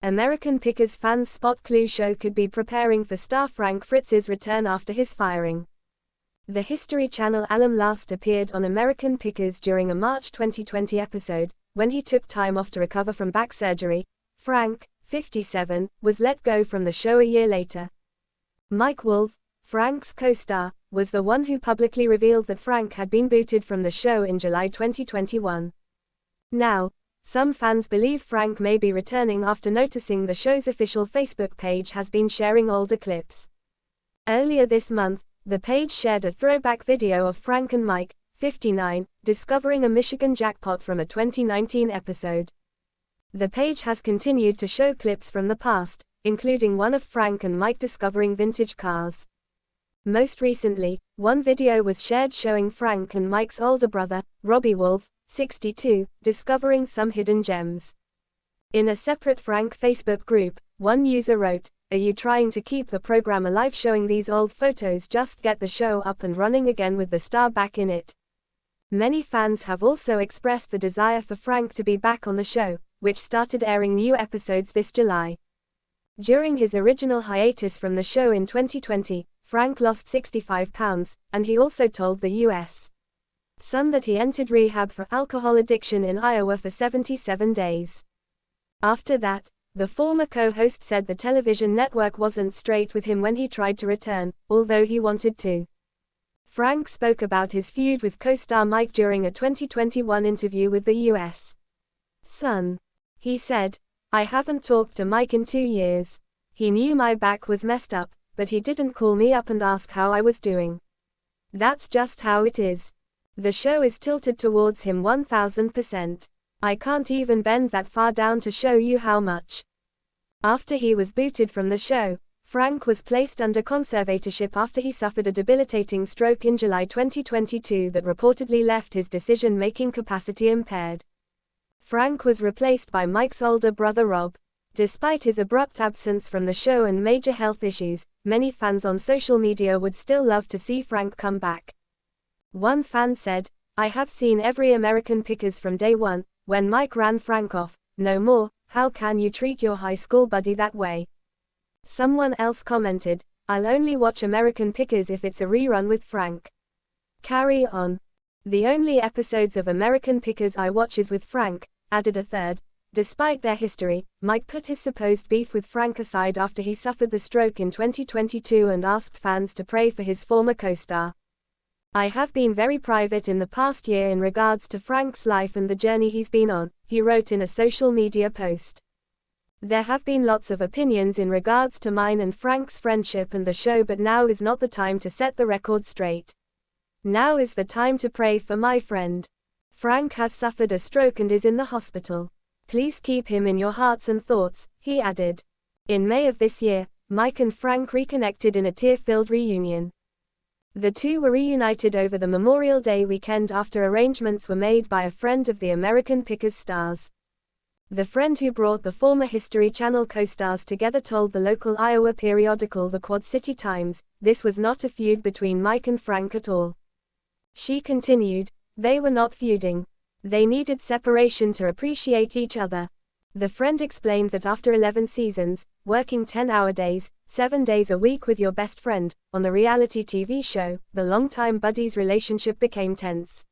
American Pickers fans spot Clue show could be preparing for star Frank Fritz's return after his firing. The History Channel alum last appeared on American Pickers during a March 2020 episode, when he took time off to recover from back surgery. Frank, 57, was let go from the show a year later. Mike Wolfe, Frank's co-star, was the one who publicly revealed that Frank had been booted from the show in July 2021. Now, some fans believe Frank may be returning after noticing the show's official Facebook page has been sharing older clips. Earlier this month, the page shared a throwback video of Frank and Mike, 59, discovering a Michigan jackpot from a 2019 episode. The page has continued to show clips from the past, including one of Frank and Mike discovering vintage cars. Most recently, one video was shared showing Frank and Mike's older brother, Robbie Wolfe, 62, discovering some hidden gems. In a separate Frank Facebook group, one user wrote, "Are you trying to keep the program alive showing these old photos? Just get the show up and running again with the star back in it." Many fans have also expressed the desire for Frank to be back on the show, which started airing new episodes this July. During his original hiatus from the show in 2020, Frank lost 65 pounds, and he also told the U.S. Sun that he entered rehab for alcohol addiction in Iowa for 77 days. After that, the former co-host said the television network wasn't straight with him when he tried to return, although he wanted to. Frank spoke about his feud with co-star Mike during a 2021 interview with the U.S. Sun. He said, "I haven't talked to Mike in 2 years. He knew my back was messed up, but he didn't call me up and ask how I was doing. That's just how it is. The show is tilted towards him 1000%. I can't even bend that far down to show you how much." After he was booted from the show, Frank was placed under conservatorship after he suffered a debilitating stroke in July 2022 that reportedly left his decision-making capacity impaired. Frank was replaced by Mike's older brother Rob. Despite his abrupt absence from the show and major health issues, many fans on social media would still love to see Frank come back. One fan said, "I have seen every American Pickers from day one, when Mike ran Frank off. No more. How can you treat your high school buddy that way?" Someone else commented, "I'll only watch American Pickers if it's a rerun with Frank. Carry on. The only episodes of American Pickers I watch is with Frank," added a third. Despite their history, Mike put his supposed beef with Frank aside after he suffered the stroke in 2022 and asked fans to pray for his former co-star. "I have been very private in the past year in regards to Frank's life and the journey he's been on," he wrote in a social media post. "There have been lots of opinions in regards to mine and Frank's friendship and the show, but now is not the time to set the record straight. Now is the time to pray for my friend. Frank has suffered a stroke and is in the hospital. Please keep him in your hearts and thoughts," he added. In May of this year, Mike and Frank reconnected in a tear-filled reunion. The two were reunited over the Memorial Day weekend after arrangements were made by a friend of the American Pickers stars. The friend who brought the former History Channel co-stars together told the local Iowa periodical the Quad City Times, "This was not a feud between Mike and Frank at all." She continued, "They were not feuding. They needed separation to appreciate each other." The friend explained that after 11 seasons, working 10-hour days, 7 days a week with your best friend, on the reality TV show, the longtime buddies' relationship became tense.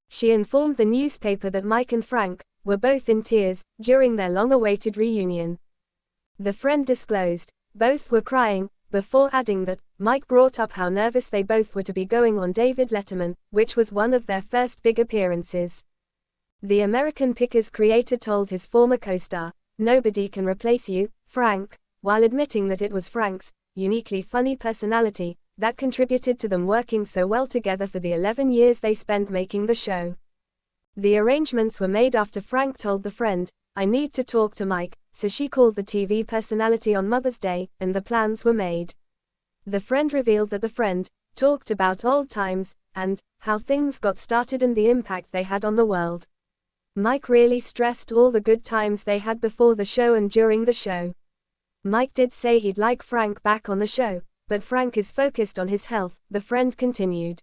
She informed the newspaper that Mike and Frank were both in tears during their long-awaited reunion. The friend disclosed, "Both were crying," before adding that Mike brought up how nervous they both were to be going on David Letterman, which was one of their first big appearances. The American Pickers creator told his former co-star, "Nobody can replace you, Frank," while admitting that it was Frank's uniquely funny personality that contributed to them working so well together for the 11 years they spent making the show. The arrangements were made after Frank told the friend, "I need to talk to Mike," so she called the TV personality on Mother's Day, and the plans were made. The friend revealed that the friend talked about old times and how things got started and the impact they had on the world. Mike really stressed all the good times they had before the show and during the show. Mike did say he'd like Frank back on the show, but Frank is focused on his health, the friend continued.